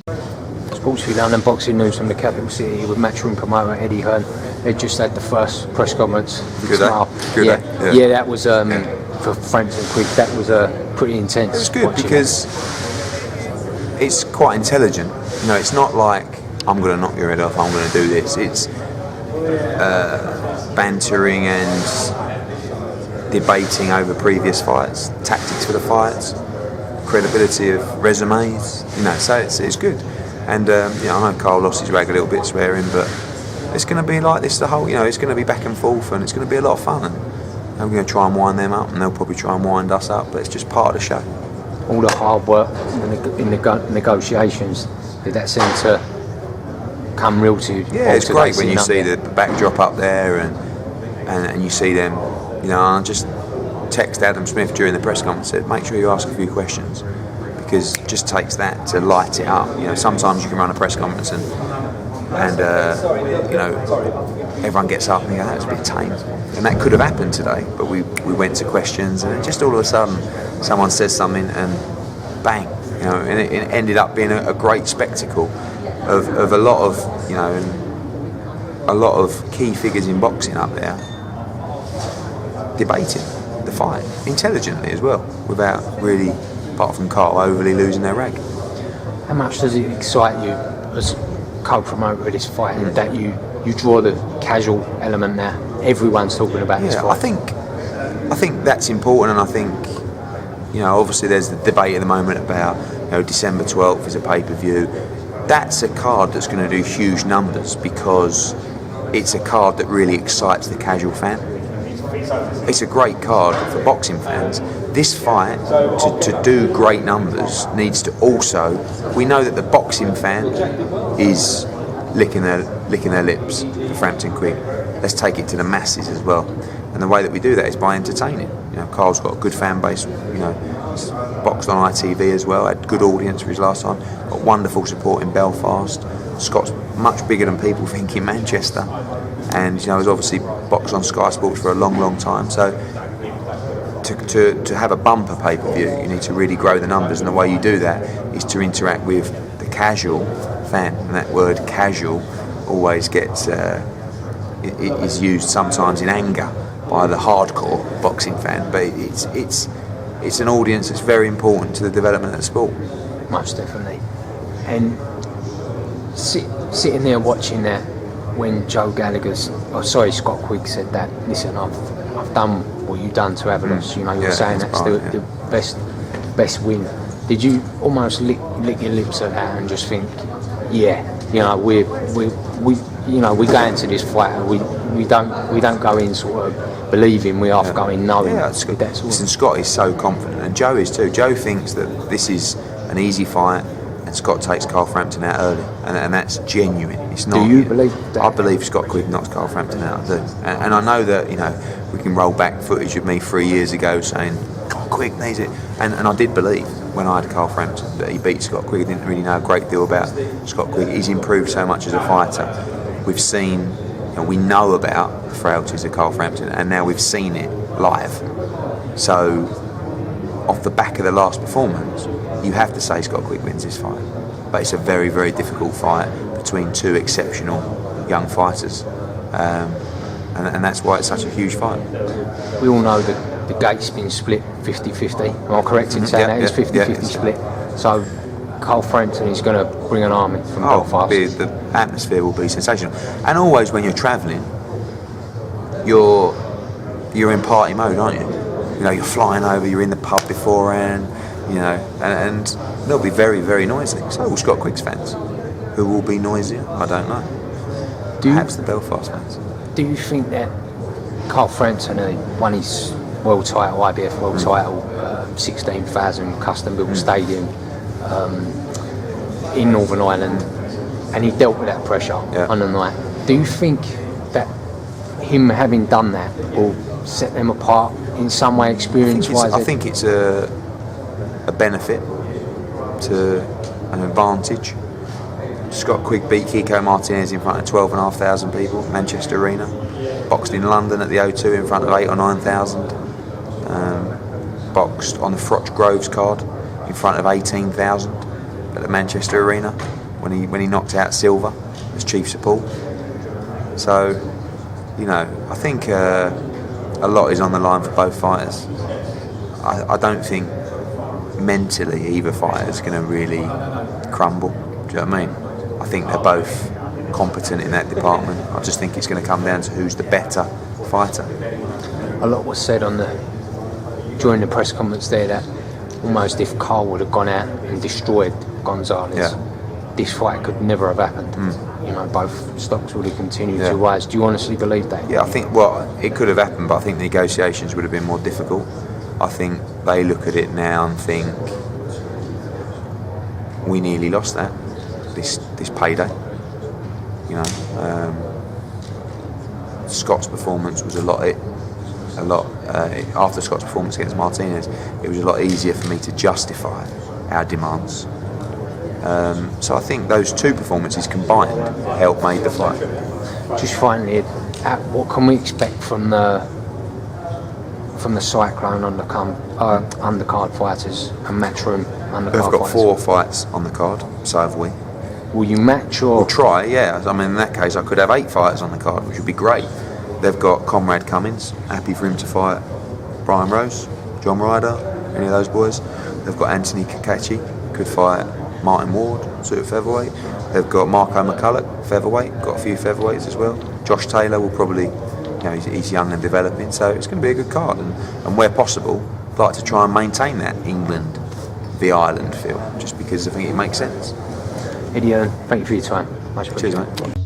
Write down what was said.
Sports London boxing news from the capital city with Matchroom Promoter Eddie Hearn. They just had the first press conference. Good day. Yeah, that was for Frampton-Quigg. That was pretty intense. It was good because it's quite intelligent. You know, it's not like I'm going to knock your head off, I'm going to do this. It's bantering and debating over previous fights, tactics for the fights, credibility of resumes. You know, so it's good. And you know, I know Carl lost his rag a little bit swearing, but it's going to be like this the whole. You know, it's going to be back and forth, and it's going to be a lot of fun. And we're going to try and wind them up, and they'll probably try and wind us up. But it's just part of the show. All the hard work in the negotiations, did that seem to come real to you? Yeah, it's great when you see the backdrop up there, and you see them. You know, I just text Adam Smith during the press conference and said, make sure you ask a few questions, because it just takes that to light it up. You know, sometimes you can run a press conference and you know, everyone gets up and you go, that was a bit tame. And that could have happened today, but we went to questions, and just all of a sudden someone says something and bang, you know, and it ended up being a great spectacle of a lot of, you know, a lot of key figures in boxing up there debating the fight intelligently as well, without really, apart from Carl, overly losing their rag. How much does it excite you as co-promoter of this fight, and that you draw the casual element now? Everyone's talking about this fight. I think that's important, and I think, you know, obviously there's the debate at the moment about, you know, December 12th is a pay-per-view. That's a card that's going to do huge numbers because it's a card that really excites the casual fan. It's a great card for boxing fans. This fight, to do great numbers, needs to also. We know that the boxing fan is licking their lips for Frampton-Quigg. Let's take it to the masses as well, and the way that we do that is by entertaining. You know, Carl's got a good fan base. You know, boxed on ITV as well. Had good audience for his last time. Got wonderful support in Belfast. Scott's much bigger than people think in Manchester, and you know, he's obviously boxed on Sky Sports for a long time. So to have a bumper pay-per-view, you need to really grow the numbers, and the way you do that is to interact with the casual fan. And that word casual always gets is used sometimes in anger by the hardcore boxing fan, but it's an audience that's very important to the development of the sport. Most definitely. And sitting there watching that, when Scott Quigg said that, listen, I've done what you've done to have a loss. You know, you're saying that's the best win. Did you almost lick your lips at that and just think, yeah, you know, we go into this fight and we don't go in sort of believing, we are going knowing. Yeah, listen, Scott is so confident, and Joe is too. Joe thinks that this is an easy fight, and Scott takes Carl Frampton out early, and that's genuine. It's not. Do you believe that? I believe Scott Quigg knocks Carl Frampton out. I do, and I know that, you know, we can roll back footage of me 3 years ago saying Quigg needs it, and I did believe when I had Carl Frampton that he beat Scott Quigg. I didn't really know a great deal about Scott Quigg. He's improved so much as a fighter. We've seen, you know, we know about the frailties of Carl Frampton, and now we've seen it live. So, off the back of the last performance, you have to say Scott Quigg wins this fight. But it's a very, very difficult fight between two exceptional young fighters, and that's why it's such a huge fight. We all know that the gate's been split 50-50. Am I correct in saying that? It's 50-50 split. So Carl Frampton is going to bring an army from Belfast. The atmosphere will be sensational. And always when you're travelling, you're in party mode, aren't you? You know, you're flying over, you're in the pub beforehand, you know, and they'll be very, very noisy. So will Scott Quigg's fans. Who will be noisier? I don't know. Perhaps the Belfast fans. Do you think that Carl Frampton won his world title, IBF world title, 16,000 custom-built stadium in Northern Ireland, and he dealt with that pressure on the night? Do you think that him having done that will set them apart in some way, experience-wise? I think it's a benefit, to an advantage. Scott Quigg beat Kiko Martinez in front of 12,500 people at Manchester Arena. Boxed in London at the O2 in front of 8,000 or 9,000. Boxed on the Froch Groves card in front of 18,000. at the Manchester Arena when he knocked out Silva as chief support. So, you know, I think a lot is on the line for both fighters. I don't think mentally either fighter is going to really crumble. Do you know what I mean? I think they're both competent in that department. I just think it's going to come down to who's the better fighter. A lot was said during the press conference there that almost if Carl would have gone out and destroyed Gonzalez, this fight could never have happened. You know, both stocks would have continued to rise. Do you honestly believe that? Yeah, I think, well, it could have happened, but I think negotiations would have been more difficult. I think they look at it now and think, we nearly lost that, this payday. You know, Scott's performance was after Scott's performance against Martinez, it was a lot easier for me to justify our demands. So I think those two performances combined helped make the fight. Just finally, what can we expect from the Cyclone undercard fighters and Matchroom undercard fighters? We've got 4 fights on the card, so have we. Will you match or...? We'll try, yeah. I mean, in that case, I could have 8 fighters on the card, which would be great. They've got Conrad Cummins, happy for him to fight Brian Rose, John Ryder, any of those boys. They've got Anthony Kakachi, could fight Martin Ward, super featherweight. They've got Marco McCulloch, featherweight, got a few featherweights as well. Josh Taylor will probably, you know, he's young and developing, so it's going to be a good card. And where possible, I'd like to try and maintain that England v Ireland feel, just because I think it makes sense. Eddie Hearn, thank you for your time. Much appreciated. Cheers, mate.